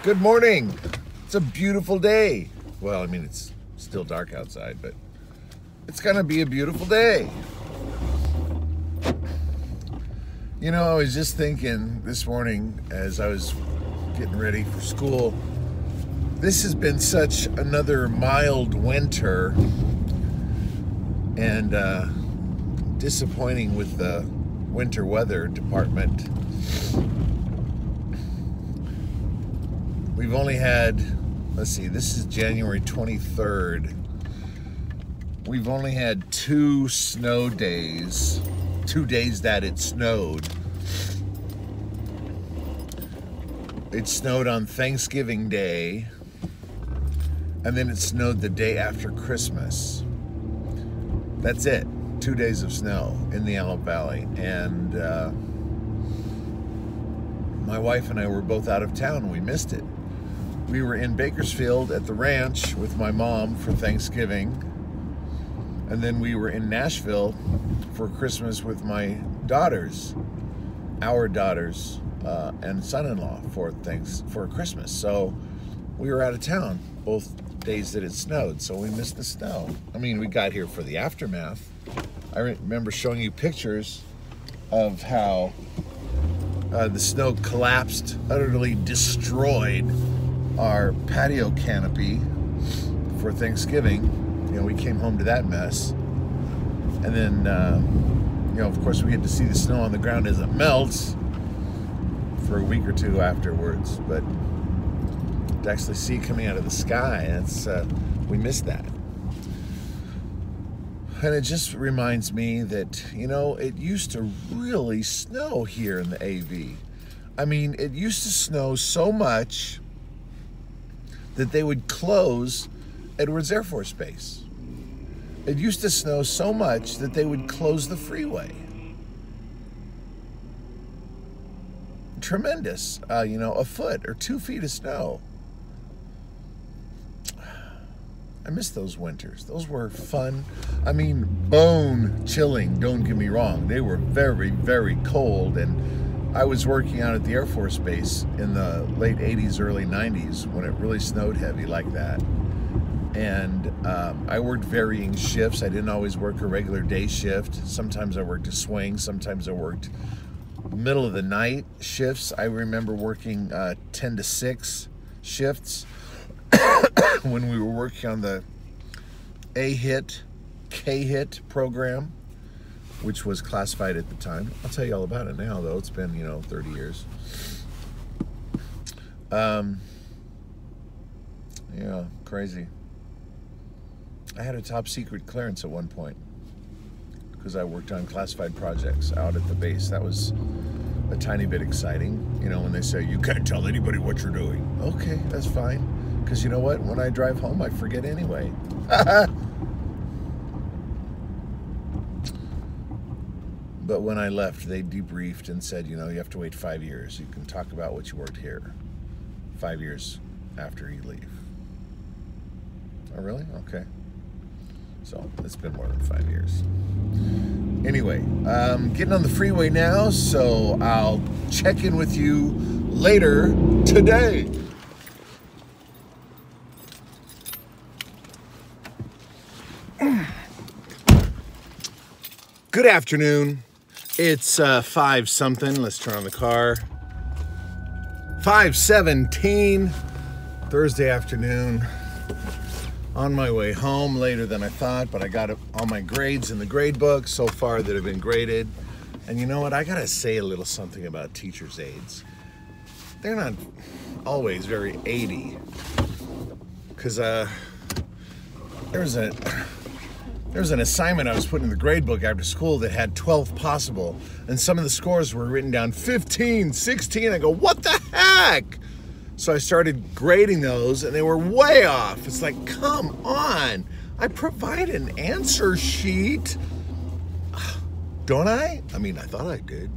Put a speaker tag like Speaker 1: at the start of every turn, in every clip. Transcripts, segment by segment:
Speaker 1: Good morning. It's a beautiful day. Well, I mean, it's still dark outside, but it's gonna be a beautiful day. You know, I was just thinking this morning as I was getting ready for school, this has been such another mild winter and disappointing with the winter weather department. We've only had, let's see, this is January 23rd. We've only had 2 snow days, 2 days that it snowed. It snowed on Thanksgiving Day, and then it snowed the day after Christmas. That's it, 2 days of snow in the Antelope Valley. And my wife and I were both out of town, we missed it. We were in Bakersfield at the ranch with my mom for Thanksgiving. And then we were in Nashville for Christmas with my daughters, our daughters, and son-in-law for Christmas. So we were out of town both days that it snowed, so we missed the snow. I mean, we got here for the aftermath. I remember showing you pictures of how the snow collapsed, utterly destroyed our patio canopy for Thanksgiving. You know, we came home to that mess. And then, you know, of course, we get to see the snow on the ground as it melts for a week or two afterwards. But to actually see it coming out of the sky, that's, we missed that. And it just reminds me that, you know, it used to really snow here in the AV. I mean, it used to snow so much that they would close Edwards Air Force Base. It used to snow so much that they would close the freeway. Tremendous, you know, a foot or 2 feet of snow. I miss those winters. Those were fun. I mean, bone chilling, don't get me wrong. They were very, very cold, and I was working out at the Air Force Base in the late 80s, early 90s when it really snowed heavy like that. And I worked varying shifts. I didn't always work a regular day shift. Sometimes I worked a swing. Sometimes I worked middle of the night shifts. I remember working 10 to 6 shifts when we were working on the A-HIT, K-HIT program, which was classified at the time. I'll tell you all about it now, though. It's been, you know, 30 years. Yeah, crazy. I had a top secret clearance at one point because I worked on classified projects out at the base. That was a tiny bit exciting. You know, when they say, you can't tell anybody what you're doing. Okay, that's fine. Because you know what? When I drive home, I forget anyway. But when I left, they debriefed and said, you know, you have to wait 5 years. You can talk about what you worked here 5 years after you leave. Oh, really? Okay. So it's been more than 5 years. Anyway, getting on the freeway now, so I'll check in with you later today. Good afternoon. It's 5 something. Let's turn on the car. 5:17 Thursday afternoon. On my way home later than I thought, but I got all my grades in the grade book so far that have been graded. And you know what? I gotta say a little something about teachers' aides. They're not always very aidy. Because there was an assignment I was putting in the grade book after school that had 12 possible, and some of the scores were written down 15, 16. I go, what the heck? So I started grading those, and they were way off. It's like, come on. I provide an answer sheet. Don't I? I mean, I thought I did.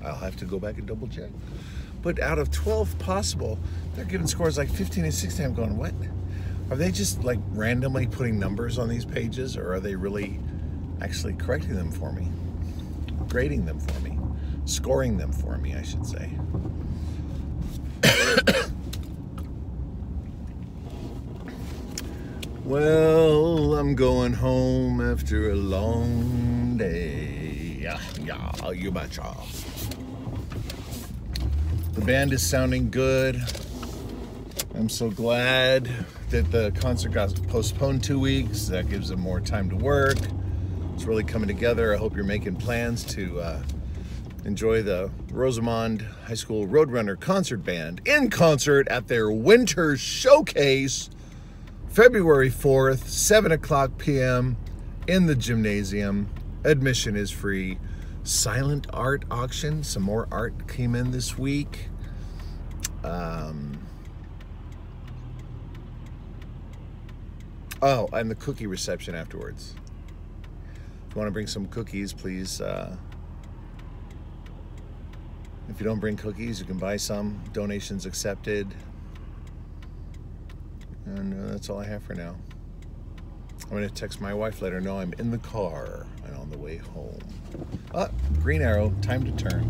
Speaker 1: I'll have to go back and double check. But out of 12 possible, they're giving scores like 15 and 16. I'm going, what? Are they just like randomly putting numbers on these pages, or are they really actually correcting them for me? Grading them for me? Scoring them for me, I should say. Well, I'm going home after a long day. Yeah, you betcha. The band is sounding good. I'm so glad that the concert got postponed 2 weeks. That gives them more time to work. It's really coming together. I hope you're making plans to enjoy the Rosamond High School Roadrunner Concert Band in concert at their winter showcase, February 4th, 7 o'clock p.m. in the gymnasium. Admission is free. Silent art auction. Some more art came in this week. Oh, and the cookie reception afterwards. If you want to bring some cookies, please. If you don't bring cookies, you can buy some. Donations accepted. And that's all I have for now. I'm going to text my wife, let her know I'm in the car and on the way home. Ah, green arrow, time to turn.